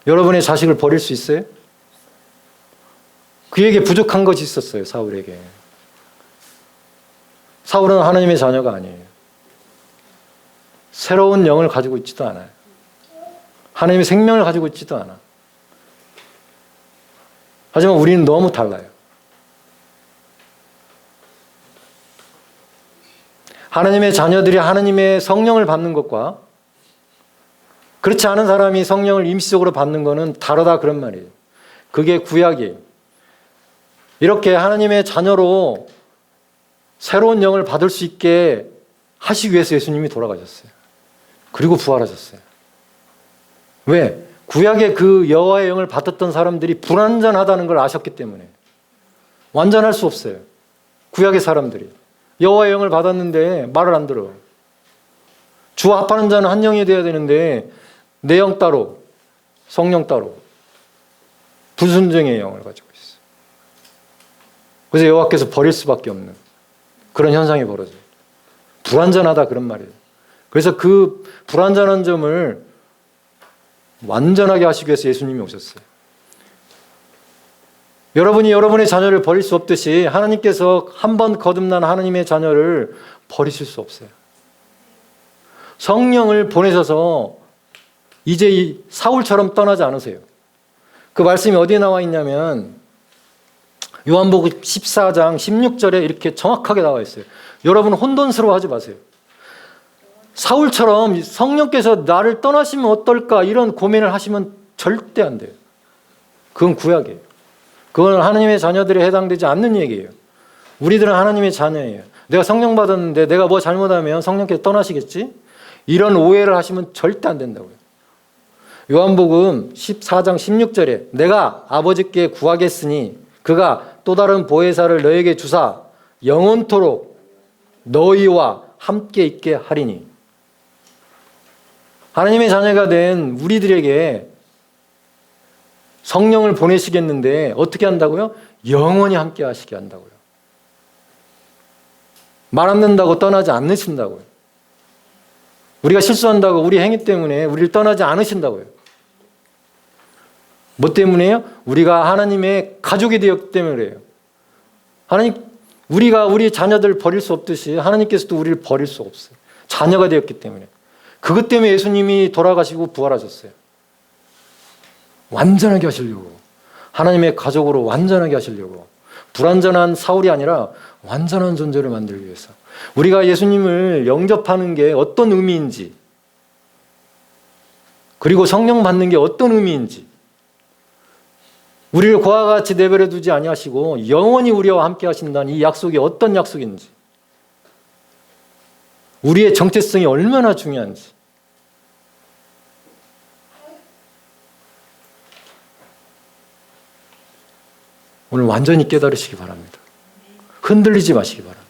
여러분의 자식을 버릴 수 있어요? 그에게 부족한 것이 있었어요. 사울에게. 사울은 하나님의 자녀가 아니에요. 새로운 영을 가지고 있지도 않아요. 하나님의 생명을 가지고 있지도 않아. 하지만 우리는 너무 달라요. 하나님의 자녀들이 하나님의 성령을 받는 것과 그렇지 않은 사람이 성령을 임시적으로 받는 것은 다르다 그런 말이에요. 그게 구약이에요. 이렇게 하나님의 자녀로 새로운 영을 받을 수 있게 하시기 위해서 예수님이 돌아가셨어요. 그리고 부활하셨어요. 왜? 구약의 그 여호와의 영을 받았던 사람들이 불완전하다는 걸 아셨기 때문에. 완전할 수 없어요. 구약의 사람들이. 여호와의 영을 받았는데 말을 안 들어. 주와 합하는 자는 한 영이 되어야 되는데 내 영 따로, 성령 따로 불순종의 영을 가지고 있어요. 그래서 여호와께서 버릴 수밖에 없는 그런 현상이 벌어져요. 불완전하다 그런 말이에요. 그래서 그 불완전한 점을 완전하게 하시기 위해서 예수님이 오셨어요. 여러분이 여러분의 자녀를 버릴 수 없듯이 하나님께서 한 번 거듭난 하나님의 자녀를 버리실 수 없어요. 성령을 보내셔서 이제 이 사울처럼 떠나지 않으세요. 그 말씀이 어디에 나와 있냐면 요한복음 14장 16절에 이렇게 정확하게 나와 있어요. 여러분 혼돈스러워하지 마세요. 사울처럼 성령께서 나를 떠나시면 어떨까 이런 고민을 하시면 절대 안 돼요. 그건 구약이에요. 그건 하나님의 자녀들에 해당되지 않는 얘기예요. 우리들은 하나님의 자녀예요. 내가 성령 받았는데 내가 뭐 잘못하면 성령께서 떠나시겠지? 이런 오해를 하시면 절대 안 된다고요. 요한복음 14장 16절에 내가 아버지께 구하겠으니 그가 또 다른 보혜사를 너에게 주사 영원토록 너희와 함께 있게 하리니. 하나님의 자녀가 된 우리들에게 성령을 보내시겠는데 어떻게 한다고요? 영원히 함께 하시게 한다고요. 말 안 듣는다고 떠나지 않으신다고요. 우리가 실수한다고 우리 행위 때문에 우리를 떠나지 않으신다고요. 뭐 때문에요? 우리가 하나님의 가족이 되었기 때문에 그래요. 우리가 우리 자녀들 버릴 수 없듯이 하나님께서도 우리를 버릴 수 없어요. 자녀가 되었기 때문에. 그것 때문에 예수님이 돌아가시고 부활하셨어요. 완전하게 하시려고. 하나님의 가족으로 완전하게 하시려고. 불완전한 사울이 아니라 완전한 존재를 만들기 위해서. 우리가 예수님을 영접하는 게 어떤 의미인지, 그리고 성령 받는 게 어떤 의미인지, 우리를 그와 같이 내버려 두지 아니하시고 영원히 우리와 함께 하신다는 이 약속이 어떤 약속인지, 우리의 정체성이 얼마나 중요한지, 오늘 완전히 깨달으시기 바랍니다. 흔들리지 마시기 바랍니다.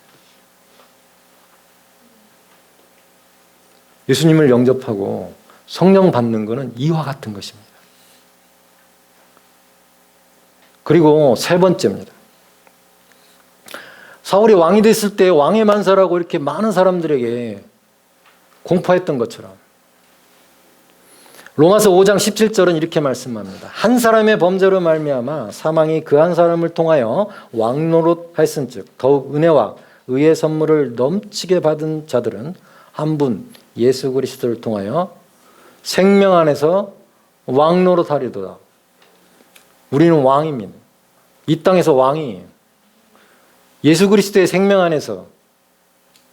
예수님을 영접하고 성령 받는 것은 이와 같은 것입니다. 그리고 세 번째입니다. 사울이 왕이 됐을 때 왕의 만사라고 이렇게 많은 사람들에게 공포했던 것처럼 로마서 5장 17절은 이렇게 말씀합니다. 한 사람의 범죄로 말미암아 사망이 그 한 사람을 통하여 왕노릇하였은즉 더욱 은혜와 의의 선물을 넘치게 받은 자들은 한 분 예수 그리스도를 통하여 생명 안에서 왕노릇하리도다. 우리는 왕입니다. 이 땅에서 왕이에요. 예수 그리스도의 생명 안에서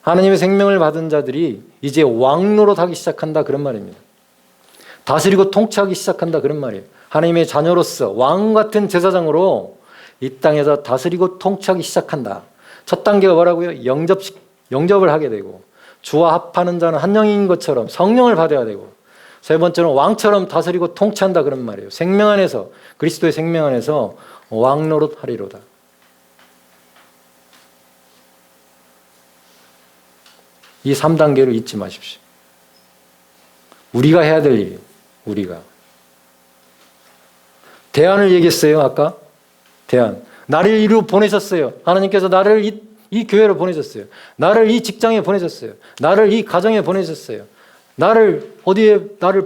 하나님의 생명을 받은 자들이 이제 왕노릇하기 시작한다 그런 말입니다. 다스리고 통치하기 시작한다 그런 말이에요. 하나님의 자녀로서 왕 같은 제사장으로 이 땅에서 다스리고 통치하기 시작한다. 첫 단계가 뭐라고요? 영접을 하게 되고 주와 합하는 자는 한 영인 것처럼 성령을 받아야 되고 세 번째는 왕처럼 다스리고 통치한다 그런 말이에요. 생명 안에서 그리스도의 생명 안에서 왕노릇 하리로다. 이 3단계를 잊지 마십시오. 우리가 해야 될 일이에요. 우리가. 대안을 얘기했어요. 아까. 대안. 나를 이리로 보내셨어요. 하나님께서 나를 이 교회로 보내셨어요. 나를 이 직장에 보내셨어요. 나를 이 가정에 보내셨어요. 나를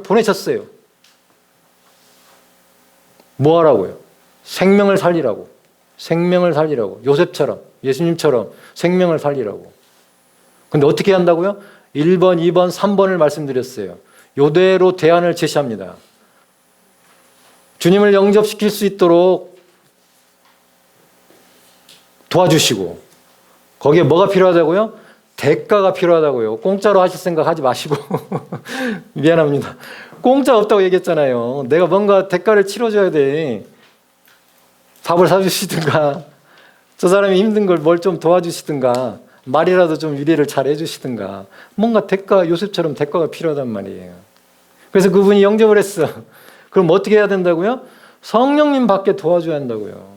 보내셨어요. 뭐 하라고요? 생명을 살리라고. 생명을 살리라고. 요셉처럼, 예수님처럼 생명을 살리라고. 근데 어떻게 한다고요? 1번, 2번, 3번을 말씀드렸어요. 요대로 대안을 제시합니다. 주님을 영접시킬 수 있도록 도와주시고 거기에 뭐가 필요하다고요? 대가가 필요하다고요. 공짜로 하실 생각 하지 마시고 미안합니다. 공짜 없다고 얘기했잖아요. 내가 뭔가 대가를 치러줘야 돼. 밥을 사주시든가 저 사람이 힘든 걸 뭘 좀 도와주시든가 말이라도 좀 위로를 잘 해주시든가 뭔가 대가, 요셉처럼 대가가 필요하단 말이에요. 그래서 그분이 영접을 했어. 그럼 어떻게 해야 된다고요? 성령님 밖에 도와줘야 한다고요.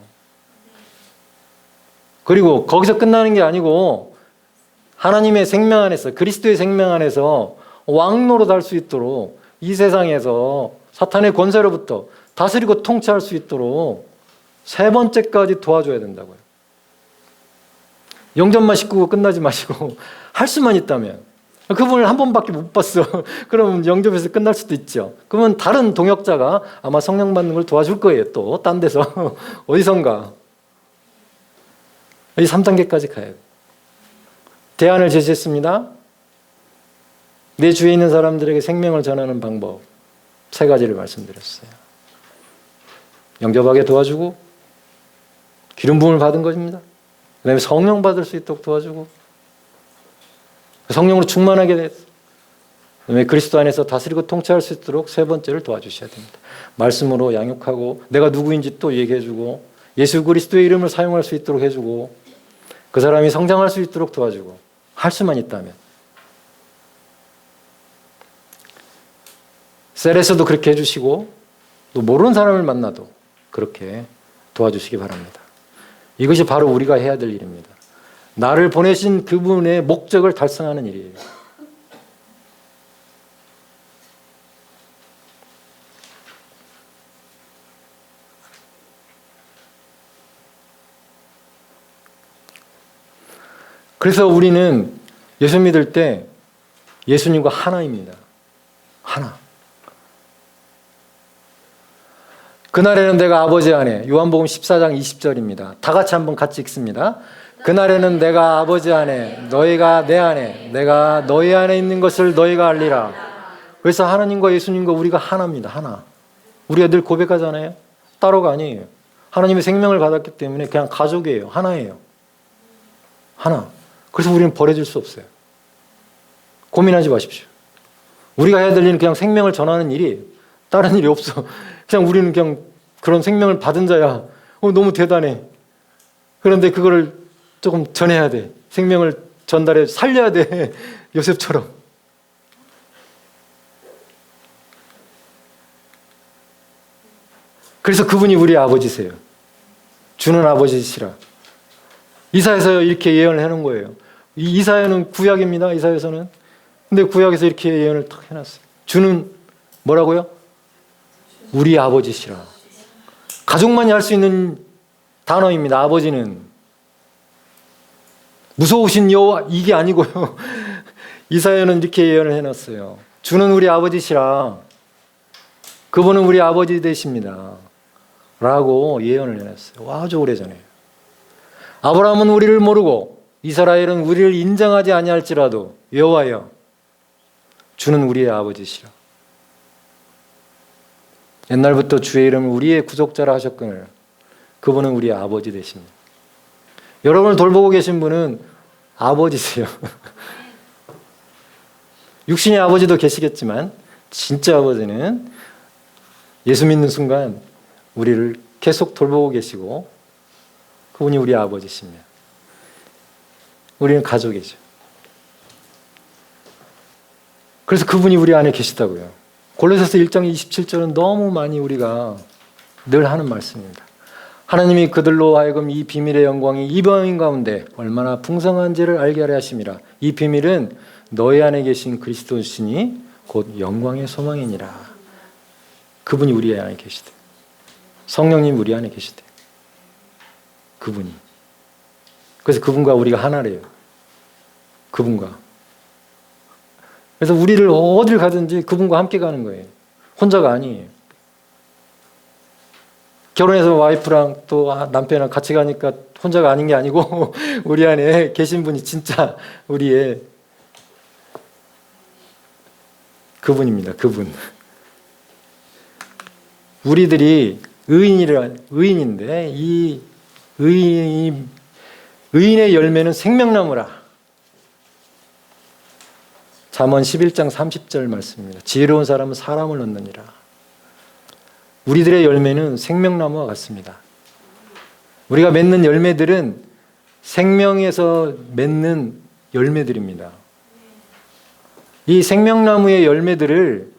그리고 거기서 끝나는 게 아니고 하나님의 생명 안에서 그리스도의 생명 안에서 왕노릇 할 수 있도록 이 세상에서 사탄의 권세로부터 다스리고 통치할 수 있도록 세 번째까지 도와줘야 된다고요. 영접만 시키고 끝나지 마시고 할 수만 있다면 그분을 한 번밖에 못 봤어. 그러면 영접에서 끝날 수도 있죠. 그러면 다른 동역자가 아마 성령 받는 걸 도와줄 거예요. 또 딴 데서 어디선가. 이 3단계까지 가야 돼요. 대안을 제시했습니다. 내 주위에 있는 사람들에게 생명을 전하는 방법 3가지를 말씀드렸어요. 영접하게 도와주고 기름 부음을 받은 것입니다. 그 다음에 성령 받을 수 있도록 도와주고 성령으로 충만하게 됐어요. 그 다음에 그리스도 안에서 다스리고 통치할 수 있도록 세 번째를 도와주셔야 됩니다. 말씀으로 양육하고 내가 누구인지 또 얘기해주고 예수 그리스도의 이름을 사용할 수 있도록 해주고 그 사람이 성장할 수 있도록 도와주고 할 수만 있다면 셀에서도 그렇게 해주시고 또 모르는 사람을 만나도 그렇게 도와주시기 바랍니다. 이것이 바로 우리가 해야 될 일입니다. 나를 보내신 그분의 목적을 달성하는 일이에요. 그래서 우리는 예수 믿을 때 예수님과 하나입니다. 하나. 그날에는 내가 아버지 안에, 요한복음 14장 20절입니다. 다 같이 한번 같이 읽습니다. 그날에는 내가 아버지 안에, 너희가 내 안에, 내가 너희 안에 있는 것을 너희가 알리라. 그래서 하나님과 예수님과 우리가 하나입니다. 하나. 우리가 늘 고백하잖아요. 따로가 아니에요. 하나님의 생명을 받았기 때문에 그냥 가족이에요. 하나예요. 하나. 그래서 우리는 버려질 수 없어요. 고민하지 마십시오. 우리가 해야 될 일은 그냥 생명을 전하는 일이 다른 일이 없어. 그냥 우리는 그냥 그런 생명을 받은 자야. 너무 대단해. 그런데 그거를 조금 전해야 돼. 생명을 전달해 살려야 돼. 요셉처럼. 그래서 그분이 우리 아버지세요. 주는 아버지시라. 이사야서 이렇게 예언을 해놓은 거예요. 이 이사야는 구약입니다. 이사야서는 근데 구약에서 이렇게 예언을 탁 해놨어요. 주는 뭐라고요? 우리 아버지시라. 가족만이 할 수 있는 단어입니다. 아버지는. 무서우신 여호와 이게 아니고요. 이사야는 이렇게 예언을 해놨어요. 주는 우리 아버지시라. 그분은 우리 아버지 되십니다. 라고 예언을 해놨어요. 아주 오래전에. 아브라함은 우리를 모르고 이스라엘은 우리를 인정하지 아니할지라도 여호와여 주는 우리의 아버지시라. 옛날부터 주의 이름을 우리의 구속자라 하셨거늘 그분은 우리의 아버지 되십니다. 여러분을 돌보고 계신 분은 아버지세요. 육신의 아버지도 계시겠지만 진짜 아버지는 예수 믿는 순간 우리를 계속 돌보고 계시고 그분이 우리 아버지십니다. 우리는 가족이죠. 그래서 그분이 우리 안에 계시다고요. 골로새서 1장 27절은 너무 많이 우리가 늘 하는 말씀입니다. 하나님이 그들로 하여금 이 비밀의 영광이 이방인 가운데 얼마나 풍성한지를 알게 하려 하심이라. 이 비밀은 너희 안에 계신 그리스도시니 곧 영광의 소망이니라. 그분이 우리 안에 계시대. 성령님 우리 안에 계시대. 그분이. 그래서 그분과 우리가 하나래요. 그분과. 그래서 우리를 어딜 가든지 그분과 함께 가는 거예요. 혼자가 아니에요. 결혼해서 와이프랑 또 남편이랑 같이 가니까 혼자가 아닌 게 아니고 우리 안에 계신 분이 진짜 우리의 그분입니다. 그분. 우리들이 의인인데 이 의인의 열매는 생명나무라. 잠언 11장 30절 말씀입니다. 지혜로운 사람은 사람을 얻느니라. 우리들의 열매는 생명나무와 같습니다. 우리가 맺는 열매들은 생명에서 맺는 열매들입니다. 이 생명나무의 열매들을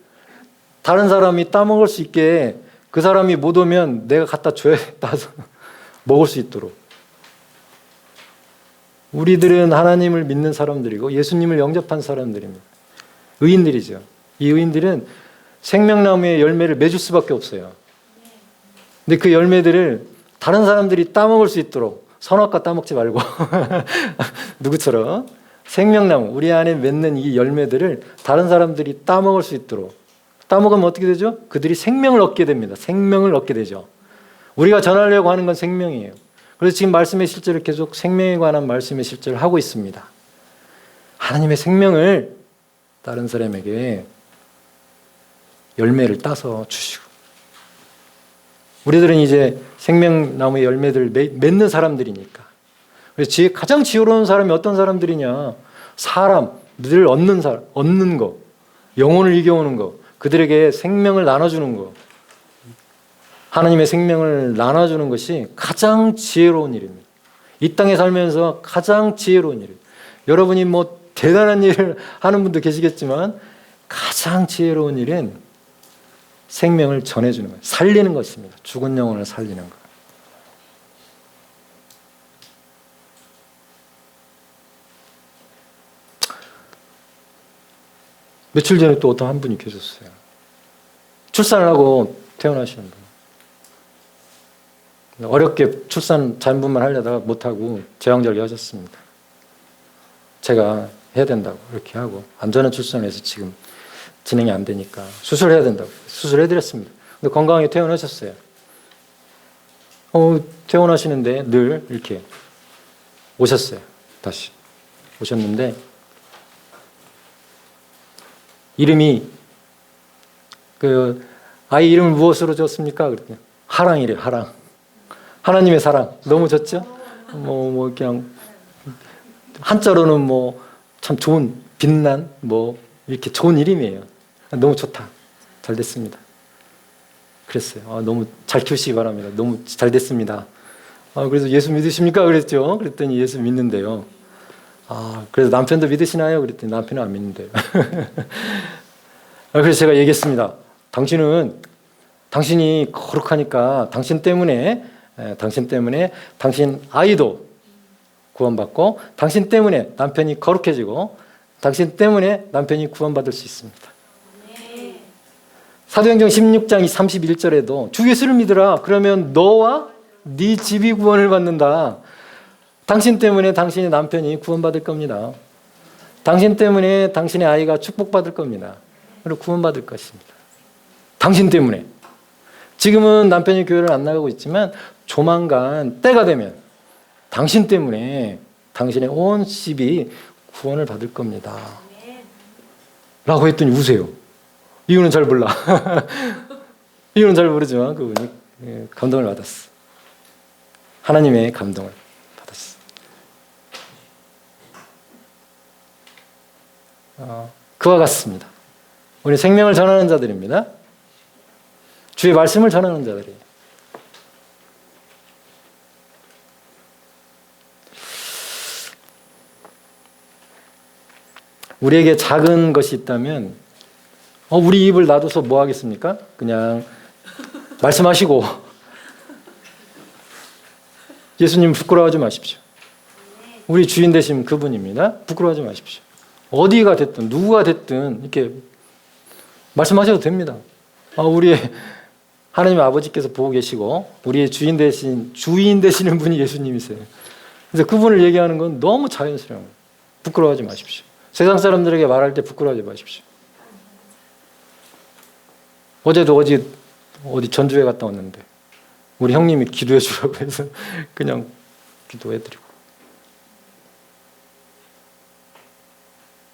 다른 사람이 따먹을 수 있게 그 사람이 못 오면 내가 갖다 줘야 따서 먹을 수 있도록. 우리들은 하나님을 믿는 사람들이고 예수님을 영접한 사람들입니다. 의인들이죠. 이 의인들은 생명나무의 열매를 맺을 수밖에 없어요. 근데 그 열매들을 다른 사람들이 따먹을 수 있도록 선악과 따먹지 말고 누구처럼 생명나무 우리 안에 맺는 이 열매들을 다른 사람들이 따먹을 수 있도록. 따먹으면 어떻게 되죠? 그들이 생명을 얻게 됩니다. 생명을 얻게 되죠. 우리가 전하려고 하는 건 생명이에요. 그래서 지금 말씀의 실제를 계속 생명에 관한 말씀의 실제를 하고 있습니다. 하나님의 생명을 다른 사람에게 열매를 따서 주시고 우리들은 이제 생명나무의 열매들을 맺는 사람들이니까. 그래서 가장 지혜로운 사람이 어떤 사람들이냐? 사람, 늘 얻는 거, 영혼을 이겨오는 거, 그들에게 생명을 나눠주는 거. 하나님의 생명을 나눠주는 것이 가장 지혜로운 일입니다. 이 땅에 살면서 가장 지혜로운 일이에요. 여러분이 뭐 대단한 일을 하는 분도 계시겠지만 가장 지혜로운 일은 생명을 전해주는 거예요. 살리는 것입니다. 죽은 영혼을 살리는 것. 며칠 전에 또 어떤 한 분이 계셨어요. 출산을 하고 태어나시는 분. 어렵게 출산 잔분만 하려다가 못하고 제왕절개 하셨습니다. 제가 해야 된다고 이렇게 하고 안전한 출산해서 지금 진행이 안 되니까 수술해야 된다고 수술해드렸습니다. 근데 건강하게 퇴원하셨어요. 퇴원하시는데 늘 이렇게 오셨어요. 다시 오셨는데 이름이 그 아이 이름을 무엇으로 줬습니까? 그랬더니 하랑이래요. 하랑. 하나님의 사랑. 너무 좋죠? 뭐 그냥 한자로는 뭐 참 좋은 빛난 뭐 이렇게 좋은 이름이에요. 너무 좋다. 잘 됐습니다. 그랬어요. 너무 잘 키우시기 바랍니다. 너무 잘 됐습니다. 그래서 예수 믿으십니까? 그랬죠. 그랬더니 예수 믿는데요. 그래서 남편도 믿으시나요? 그랬더니 남편은 안 믿는데요. 그래서 제가 얘기했습니다. 당신이 거룩하니까 당신 때문에 당신 아이도 구원받고 당신 때문에 남편이 거룩해지고 당신 때문에 남편이 구원받을 수 있습니다. 사도행전 16장 31절에도 주 예수를 믿으라. 그러면 너와 네 집이 구원을 받는다. 당신 때문에 당신의 남편이 구원받을 겁니다. 당신 때문에 당신의 아이가 축복받을 겁니다. 그리고 구원받을 것입니다. 당신 때문에. 지금은 남편이 교회를 안 나가고 있지만 조만간 때가 되면 당신 때문에 당신의 온 집이 구원을 받을 겁니다. 라고 했더니 우세요. 이유는 잘 몰라. 이유는 잘 모르지만 그분이 감동을 받았어. 하나님의 감동을 받았어. 그와 같습니다. 우리 생명을 전하는 자들입니다. 주의 말씀을 전하는 자들이에요. 우리에게 작은 것이 있다면 우리 입을 놔둬서 뭐 하겠습니까? 그냥 말씀하시고 예수님 부끄러워하지 마십시오. 우리 주인 되신 그분입니다. 부끄러워하지 마십시오. 어디가 됐든 누구가 됐든 이렇게 말씀하셔도 됩니다. 우리 하나님 아버지께서 보고 계시고 우리의 주인 되시는 분이 예수님이세요. 그래서 그분을 얘기하는 건 너무 자연스러워요. 부끄러워하지 마십시오. 세상 사람들에게 말할 때 부끄러워하지 마십시오. 어제도 어디 전주에 갔다 왔는데 우리 형님이 기도해 주라고 해서 그냥 기도해드리고.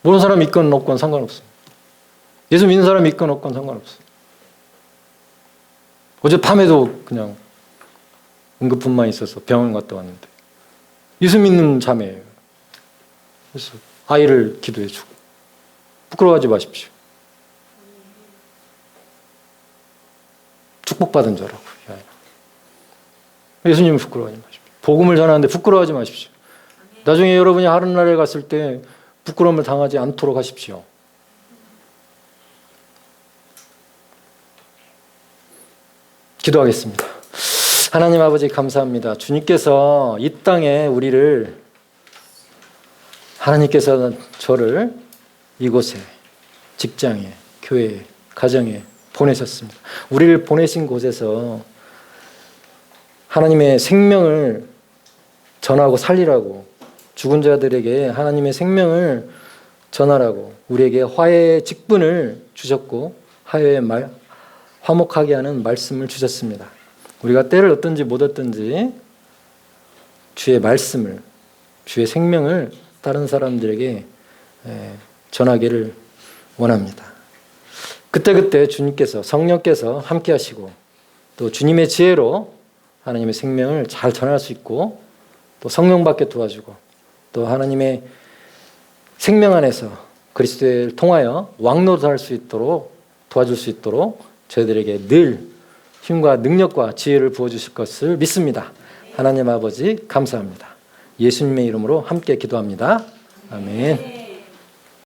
모르는 사람 있건 없건 상관없어요. 예수 믿는 사람 있건 없건 상관없어요. 어젯밤에도 그냥 응급분만 있어서 병원 갔다 왔는데 예수 믿는 자매예요. 그래서 아이를 기도해 주고. 부끄러워하지 마십시오. 축복받은 자라고. 예수님은 부끄러워하지 마십시오. 복음을 전하는데 부끄러워하지 마십시오. 나중에 여러분이 하늘나라에 갔을 때 부끄러움을 당하지 않도록 하십시오. 기도하겠습니다. 하나님 아버지 감사합니다. 주님께서 이 땅에 하나님께서 저를 이곳에, 직장에, 교회에, 가정에 보내셨습니다. 우리를 보내신 곳에서 하나님의 생명을 전하고 살리라고, 죽은 자들에게 하나님의 생명을 전하라고 우리에게 화해의 직분을 주셨고 화목하게 하는 말씀을 주셨습니다. 우리가 때를 얻든지 못 얻든지 주의 말씀을, 주의 생명을 다른 사람들에게 전하기를 원합니다. 그때그때 주님께서, 성령께서 함께 하시고 또 주님의 지혜로 하나님의 생명을 잘 전할 수 있고 또 성령밖에 도와주고 또 하나님의 생명 안에서 그리스도를 통하여 왕노릇할 수 있도록 도와줄 수 있도록 저희들에게 늘 힘과 능력과 지혜를 부어주실 것을 믿습니다. 하나님 아버지 감사합니다. 예수님의 이름으로 함께 기도합니다. 아멘.